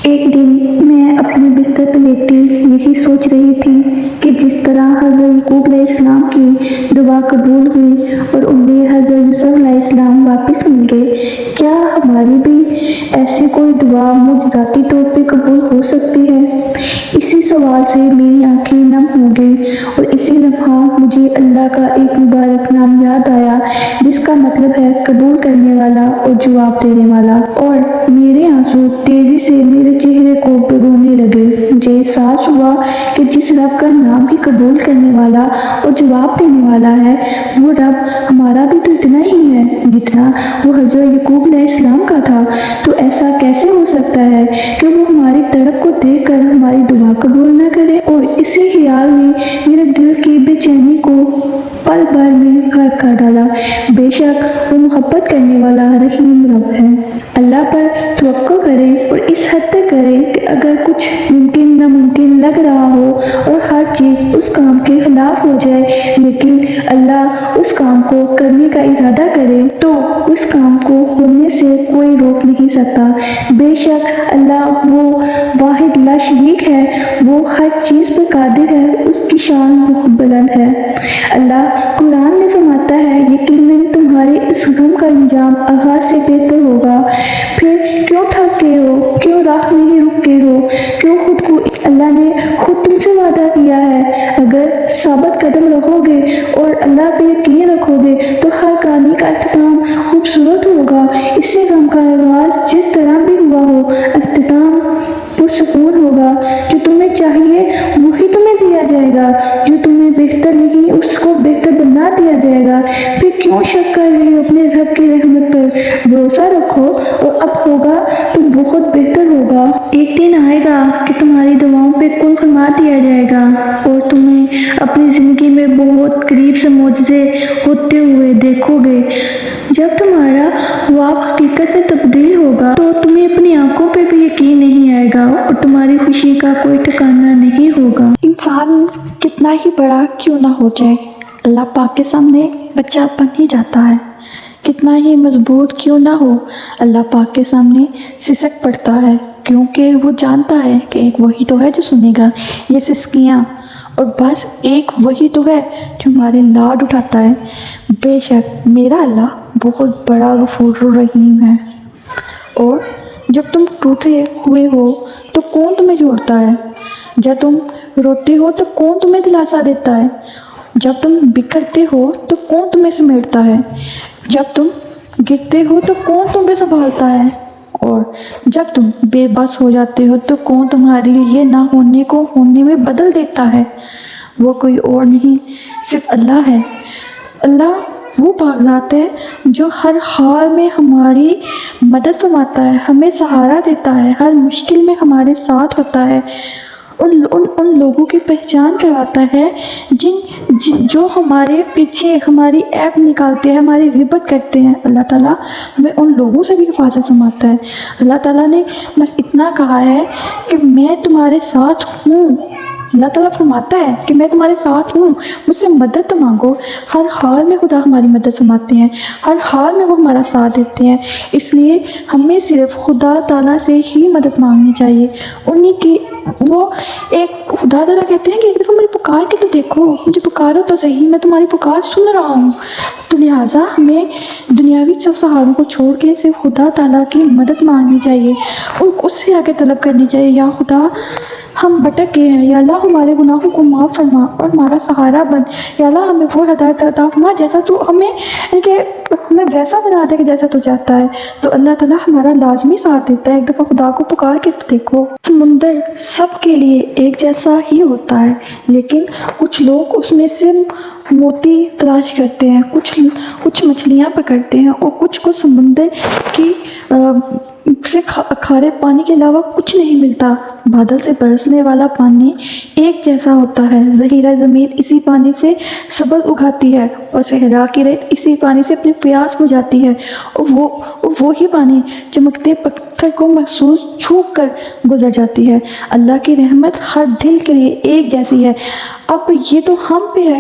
ایک دن میں اپنے بستر پہ لیٹی یہی سوچ رہی تھی کہ جس طرح حضرت یعقوب علیہ السلام کی دعا قبول ہوئی اور انہیں حضرت یوسف علیہ السلام واپس مل گئے، کیا ہماری بھی ایسی کوئی دعا معجزاتی طور پہ قبول ہو سکتی ہے؟ اسی سوال سے میری آنکھیں نم ہو گئی اور اسی لمحہ مجھے اللہ کا ایک مبارک نام یاد آیا جس کا مطلب ہے قبول کرنے والا اور جواب دینے والا، اور میرے آنسو تیزی سے میرے چہرے کو بھگونے لگے۔ مجھے احساس ہوا کہ جس رب کا نام ہی قبول کرنے والا اور جواب دینے والا ہے، وہ رب ہمارا بھی تو اتنا ہی ہے جتنا وہ حضرت یعقوب علیہ السلام کا تھا۔ تو ایسا کیسے ہو سکتا ہے کہ وہ ہماری تڑپ کو دیکھ کر ہماری دعا قبول نہ کرے؟ اور اسی خیال نے میرے دل کی بے چینی کو پل بھر میں غرق کر ڈالا۔ بے شک وہ محبت کرنے والا رحیم رب ہے۔ اللہ پر توقع کریں اور اس حد تک کریں کہ اگر کچھ ممکن ناممکن لگ رہا ہو اور ہر چیز اس کام کے خلاف ہو جائے، لیکن اللہ اس کام کو کرنے کا ارادہ کرے تو اس کام کو ہونے سے کوئی روک نہیں سکتا۔ بے شک اللہ وہ واحد لا شریک ہے، وہ ہر چیز پر قادر ہے، اس کی شان بہت بلند ہے۔ اللہ قرآن میں فرماتا ہے، یقیناً تمہارے اس غم کا انجام آغاز سے بہتر ہوگا۔ پھر کیوں تھک گئے ہو؟ کیوں راہ میں ہی رک گئے ہو؟ کیوں خود کو اللہ نے خود تم سے وعدہ کیا ہے، اگر ثابت قدم رہو گے اور اللہ پہ یقین رکھو گے تو ہر کہانی کا اختتام خوبصورت ہوگا۔ اس سے غم کا آغاز جس طرح بھی ہوا ہو، اختتام پرسکون ہوگا۔ جو تمہیں چاہیے وہی تمہیں دیا جائے گا، جو تمہیں بہتر نہیں اس کو بہتر بنا دیا جائے گا۔ پھر کیوں شک کر رہے ہو؟ اپنے رب کی رحمت پر بھروسہ رکھو اور اب ہوگا تو بہت بہتر ہوگا۔ ایک دن آئے گا کہ تمہاری دعاؤں پہ کن فرما دیا جائے گا اور تمہیں اپنی زندگی میں بہت قریب سے معجزے ہوتے ہوئے دیکھو گے۔ جب تمہارا خواب حقیقت میں تبدیل ہوگا تو تمہیں اپنی آنکھوں پہ بھی یقین نہیں آئے گا اور تمہاری خوشی کا کوئی ٹھکانہ نہیں ہوگا۔ انسان کتنا ہی بڑا کیوں نہ ہو جائے، اللہ پاک کے سامنے بچہ بن ہی جاتا ہے۔ کتنا ہی مضبوط کیوں نہ ہو، اللہ پاک کے سامنے سسک پڑتا ہے، کیونکہ وہ جانتا ہے کہ ایک وہی تو ہے جو سنے گا یہ سسکیاں، اور بس ایک وہی تو ہے جو ہمارے لاڈ اٹھاتا ہے۔ بے شک میرا اللہ بہت بڑا غفور الرحیم ہے، اور جب تم ٹوٹے ہوئے ہو تو کون تمہیں جوڑتا ہے؟ جب تم روتے ہو تو کون تمہیں دلاسا دیتا ہے؟ جب تم بکھرتے ہو تو کون تمہیں سمیٹتا ہے؟ جب تم گرتے ہو تو کون تمہیں سنبھالتا ہے؟ اور جب تم بے بس ہو جاتے ہو تو کون تمہارے لیے نہ ہونے کو ہونے میں بدل دیتا ہے؟ وہ کوئی اور نہیں، صرف اللہ ہے۔ اللہ وہ پاک ذات ہے جو ہر حال میں ہماری مدد فرماتا ہے، ہمیں سہارا دیتا ہے، ہر مشکل میں ہمارے ساتھ ہوتا ہے، ان لوگوں کی پہچان کرواتا ہے جو ہمارے پیچھے ہماری عیب نکالتے ہیں، ہماری غیبت کرتے ہیں۔ اللہ تعالیٰ ہمیں ان لوگوں سے بھی حفاظت فرماتا ہے۔ اللہ تعالیٰ نے بس اتنا کہا ہے کہ میں تمہارے ساتھ ہوں۔ اللہ تعالیٰ فرماتا ہے کہ میں تمہارے ساتھ ہوں، مجھ سے مدد تو مانگو۔ ہر حال میں خدا ہماری مدد فرماتے ہیں، ہر حال میں وہ ہمارا ساتھ دیتے ہیں، اس لیے ہمیں صرف خدا تعالیٰ سے ہی مدد مانگنی چاہیے۔ انہی کی وہ ایک خدا تعالیٰ کہتے ہیں کہ ایک دفعہ مجھے پکار کے تو دیکھو، مجھے پکارو تو صحیح، میں تمہاری پکار سن رہا ہوں۔ تو لہٰذا ہمیں دنیاوی سہاروں کو چھوڑ کے صرف خدا تعالیٰ کی مدد مانگنی چاہیے اور اس سے آگے طلب کرنی چاہیے، یا خدا ہم بھٹک گئے ہیں، یا اللہ ہمارے گناہوں کو معاف فرما اور ہمارا سہارا بن، یا اللہ ہمیں وہ ہدایت عطا فرما جیسا تو ہمیں ویسا بنا دے کہ جیسا تو چاہتا ہے۔ تو اللہ تعالیٰ ہمارا لازمی ساتھ دیتا ہے۔ ایک دفعہ خدا کو پکار کے تو دیکھو۔ سمندر سب کے لیے ایک جیسا ہی ہوتا ہے، لیکن کچھ لوگ اس میں سے موتی تلاش کرتے ہیں، کچھ مچھلیاں پکڑتے ہیں، اور کچھ کو سمندر کی سے کھارے پانی کے علاوہ کچھ نہیں ملتا۔ بادل سے برسنے والا پانی ایک جیسا ہوتا ہے، ذخیرہ زمین اسی پانی سے سبز اگاتی ہے، اور صحرا کی ریت اسی پانی سے اپنی پیاس بجھاتی ہے، اور وہی پانی چمکتے پتھر کو محسوس چھو کر گزر جاتی ہے۔ اللہ کی رحمت ہر دل کے لیے ایک جیسی ہے۔ اب یہ تو ہم پہ ہے